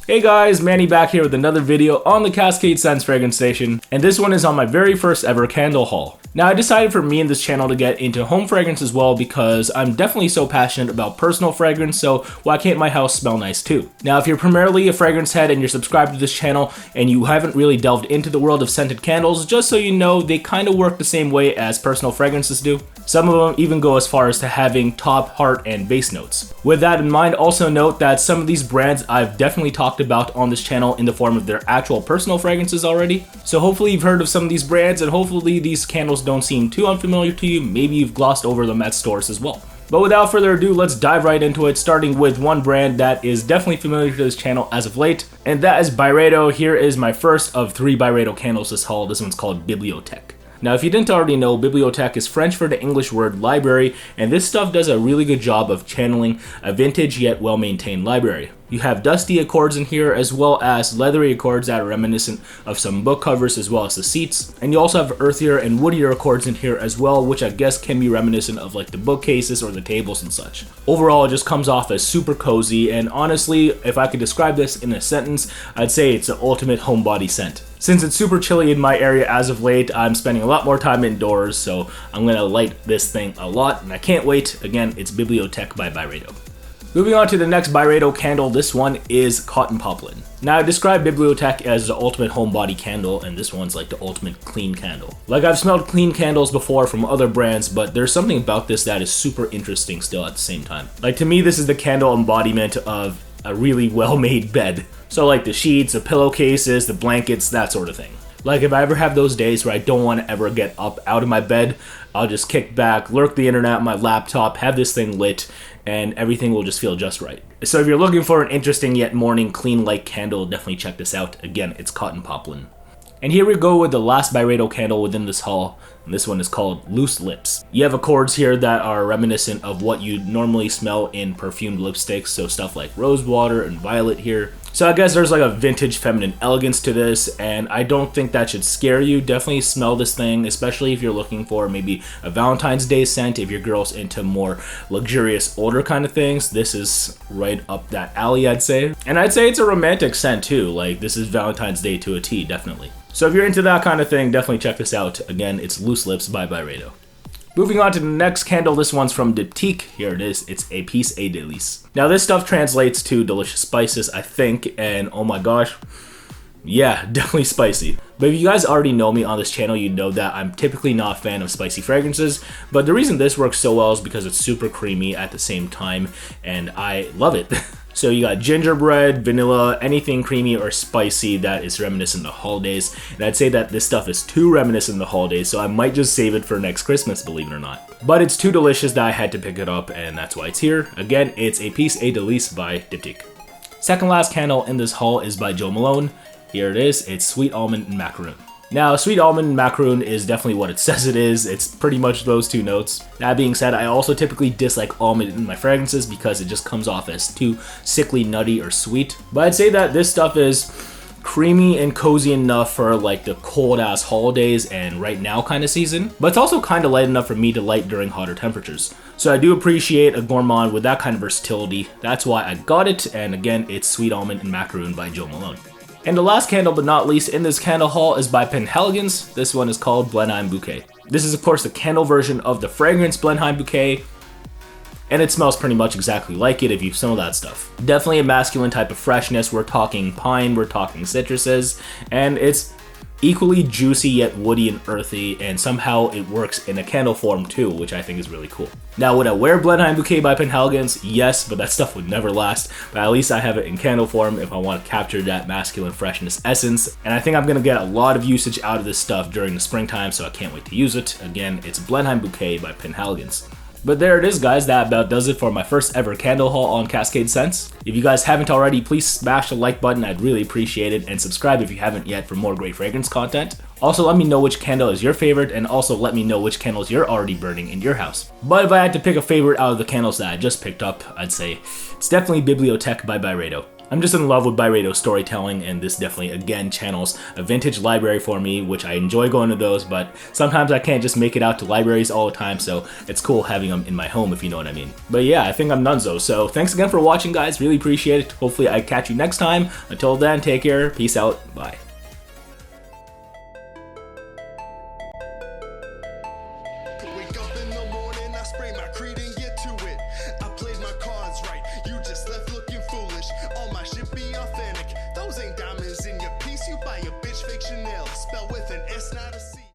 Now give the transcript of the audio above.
Hey guys, Manny back here with another video on the CascadeScents fragrance station, and this one is on my very first ever candle haul. Now I decided for me and this channel to get into home fragrance as well because I'm definitely so passionate about personal fragrance, so why can't my house smell nice too? Now if you're primarily a fragrance head and you're subscribed to this channel and you haven't really delved into the world of scented candles, just so you know, they kind of work the same way as personal fragrances do. Some of them even go as far as to having top, heart, and base notes. With that in mind, also note that some of these brands I've definitely talked about on this channel in the form of their actual personal fragrances already. So hopefully you've heard of some of these brands and hopefully these candles don't seem too unfamiliar to you. Maybe you've glossed over them at stores as well. But without further ado, let's dive right into it, starting with one brand that is definitely familiar to this channel as of late, and that is Byredo. Here is my first of 3 Byredo candles this haul. This one's called Bibliothèque. Now, if you didn't already know, Bibliothèque is French for the English word library, and this stuff does a really good job of channeling a vintage yet well-maintained library. You have dusty accords in here as well as leathery accords that are reminiscent of some book covers as well as the seats. And you also have earthier and woodier accords in here as well, which I guess can be reminiscent of like the bookcases or the tables and such. Overall, it just comes off as super cozy, and honestly, if I could describe this in a sentence, I'd say it's the ultimate homebody scent. Since it's super chilly in my area as of late, I'm spending a lot more time indoors, so I'm gonna light this thing a lot, and I can't wait. Again, it's Bibliothèque by Byredo. Moving on to the next Byredo candle, this one is Cotton Poplin. Now I described Bibliothèque as the ultimate homebody candle, and this one's like the ultimate clean candle. Like, I've smelled clean candles before from other brands, but there's something about this that is super interesting still at the same time. Like, to me, this is the candle embodiment of a really well-made bed. So like the sheets, the pillowcases, the blankets, that sort of thing. Like, if I ever have those days where I don't want to ever get up out of my bed, I'll just kick back, lurk the internet on my laptop, have this thing lit, and everything will just feel just right. So if you're looking for an interesting yet morning clean light candle, definitely check this out. Again, it's Cotton Poplin. And here we go with the last Byredo candle within this haul, and this one is called Loose Lips. You have accords here that are reminiscent of what you normally smell in perfumed lipsticks, so stuff like rose water and violet here. So I guess there's like a vintage feminine elegance to this, and I don't think that should scare you. Definitely smell this thing, especially if you're looking for maybe a Valentine's Day scent. If your girl's into more luxurious, older kind of things, this is right up that alley, I'd say. And I'd say it's a romantic scent too. Like, this is Valentine's Day to a T, definitely. So if you're into that kind of thing, definitely check this out. Again, it's Loose Lips by Byredo. Moving on to the next candle, this one's from Diptyque. Here it is, it's Épices et Délices. Now this stuff translates to delicious spices, I think, and oh my gosh, yeah, definitely spicy. But if you guys already know me on this channel, you know that I'm typically not a fan of spicy fragrances, but the reason this works so well is because it's super creamy at the same time, and I love it. So you got gingerbread, vanilla, anything creamy or spicy that is reminiscent of the holidays. And I'd say that this stuff is too reminiscent of the holidays, so I might just save it for next Christmas, believe it or not. But it's too delicious that I had to pick it up, and that's why it's here. Again, it's Épices et Délices by Diptyque. Second last candle in this haul is by Malone. Here it is, it's Sweet Almond and Macaroon. Now, Sweet Almond and Macaroon is definitely what it says it is. It's pretty much those two notes. That being said, I also typically dislike almond in my fragrances because it just comes off as too sickly, nutty, or sweet. But I'd say that this stuff is creamy and cozy enough for like the cold ass holidays and right now kind of season. But it's also kind of light enough for me to light during hotter temperatures. So I do appreciate a gourmand with that kind of versatility. That's why I got it. And again, it's Sweet Almond and Macaroon by Malone. And the last candle but not least in this candle haul is by Penhaligon. This one is called Blenheim Bouquet. This is of course the candle version of the fragrance Blenheim Bouquet, and it smells pretty much exactly like it if you smell that stuff. Definitely a masculine type of freshness. We're talking pine, we're talking citruses, and it's equally juicy yet woody and earthy, and somehow it works in a candle form too, which I think is really cool. Now, would I wear Blenheim Bouquet by Penhaligon? Yes, but that stuff would never last. But at least I have it in candle form if I want to capture that masculine freshness essence. And I think I'm going to get a lot of usage out of this stuff during the springtime, so I can't wait to use it. Again, it's Blenheim Bouquet by Penhaligon. But there it is, guys. That about does it for my first ever candle haul on CascadeScents. If you guys haven't already, please smash the like button. I'd really appreciate it. And subscribe if you haven't yet for more great fragrance content. Also, let me know which candle is your favorite, and also let me know which candles you're already burning in your house. But if I had to pick a favorite out of the candles that I just picked up, I'd say it's definitely Bibliothèque by Byredo. I'm just in love with Byredo storytelling, and this definitely again channels a vintage library for me, which I enjoy going to those, but sometimes I can't just make it out to libraries all the time, so it's cool having them in my home, if you know what I mean. But yeah, I think I'm donezo, so thanks again for watching, guys. Really appreciate it. Hopefully I catch you next time. Until then, take care. Peace out. Bye. Wake up in the morning, I spray my greeting